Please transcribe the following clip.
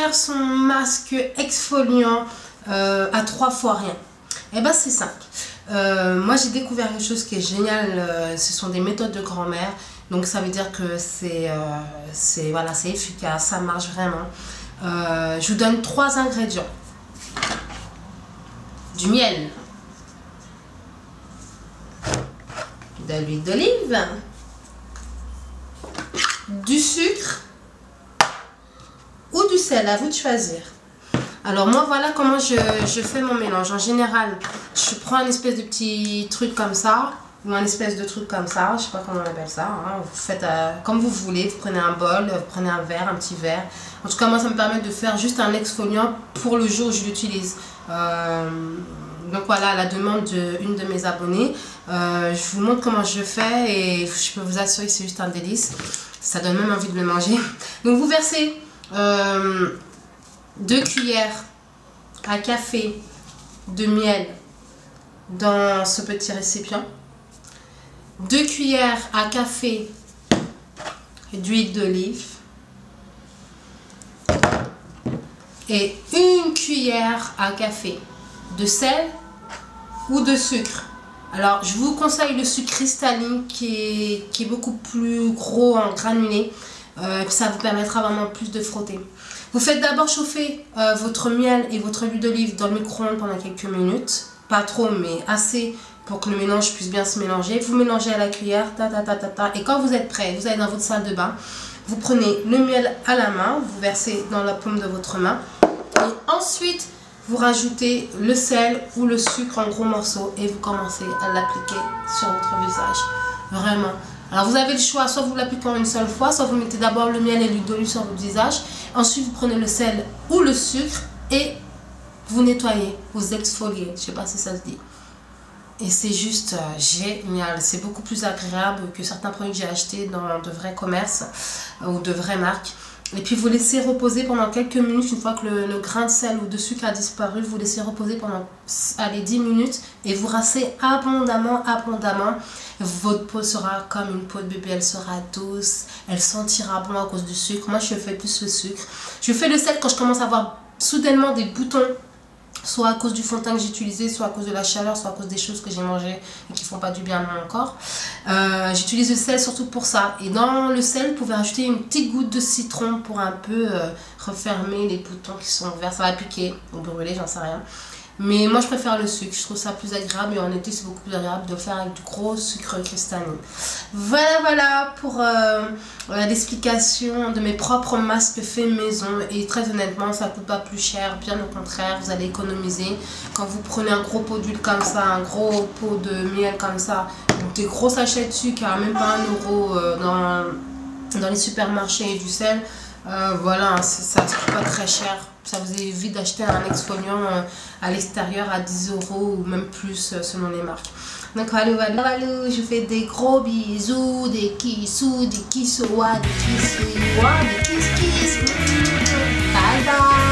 faire son masque exfoliant à 3 fois rien? Eh ben c'est simple. Moi j'ai découvert quelque chose qui est génial, ce sont des méthodes de grand-mère. Donc ça veut dire que c'est voilà, c'est efficace, ça marche vraiment. Je vous donne 3 ingrédients. Du miel, de l'huile d'olive, du sucre ou du sel, à vous de choisir. Alors moi voilà comment je fais mon mélange. En général, je prends une espèce de petit truc comme ça, ou un espèce de truc comme ça, je sais pas comment on appelle ça, hein. Vous faites comme vous voulez, vous prenez un bol, vous prenez un verre, un petit verre. En tout cas moi ça me permet de faire juste un exfoliant pour le jour où je l'utilise. Donc voilà, à la demande d'une de mes abonnées, je vous montre comment je fais et je peux vous assurer que c'est juste un délice. Ça donne même envie de le manger. Donc vous versez 2 cuillères à café de miel dans ce petit récipient. 2 cuillères à café d'huile d'olive. Et 1 cuillère à café de sel ou de sucre. Alors je vous conseille le sucre cristalline qui est beaucoup plus gros en granulé. Ça vous permettra vraiment plus de frotter. Vous faites d'abord chauffer votre miel et votre huile d'olive dans le micro-ondes pendant quelques minutes. Pas trop mais assez pour que le mélange puisse bien se mélanger. Vous mélangez à la cuillère, et quand vous êtes prêt, vous allez dans votre salle de bain. Vous prenez le miel à la main, vous versez dans la paume de votre main. Et ensuite, vous rajoutez le sel ou le sucre en gros morceaux et vous commencez à l'appliquer sur votre visage. Vraiment. Alors vous avez le choix, soit vous l'appliquez en une seule fois, soit vous mettez d'abord le miel et l'huile d'olive sur votre visage. Ensuite, vous prenez le sel ou le sucre et vous nettoyez, vous exfoliez. Je ne sais pas si ça se dit. Et c'est juste génial. C'est beaucoup plus agréable que certains produits que j'ai achetés dans de vrais commerces ou de vraies marques. Et puis vous laissez reposer pendant quelques minutes. Une fois que le grain de sel ou de sucre a disparu, vous laissez reposer pendant allez, 10 minutes et vous rincez abondamment. Votre peau sera comme une peau de bébé, elle sera douce, elle sentira bon à cause du sucre. Moi je fais plus le sucre. Je fais le sel quand je commence à avoir soudainement des boutons, soit à cause du fond de teint que j'ai utilisé, soit à cause de la chaleur, soit à cause des choses que j'ai mangées et qui font pas du bien à mon corps. J'utilise le sel surtout pour ça. Et dans le sel, vous pouvez rajouter une petite goutte de citron pour un peu refermer les boutons qui sont ouverts. Ça va piquer ou brûler, j'en sais rien. Mais moi je préfère le sucre, je trouve ça plus agréable et en été c'est beaucoup plus agréable de le faire avec du gros sucre cristalline. Voilà pour l'explication de mes propres masques faits maison et très honnêtement ça ne coûte pas plus cher, bien au contraire vous allez économiser. Quand vous prenez un gros pot d'huile comme ça, un gros pot de miel comme ça, des gros sachets de sucre à même pas 1 euro dans les supermarchés et du sel, voilà, ça ne coûte pas très cher. Ça vous évite d'acheter un exfoliant à l'extérieur à 10 euros ou même plus selon les marques. Donc allô, je vous fais des gros bisous, des kissous, des kissoua, des kissoua, des kiss. Bye bye.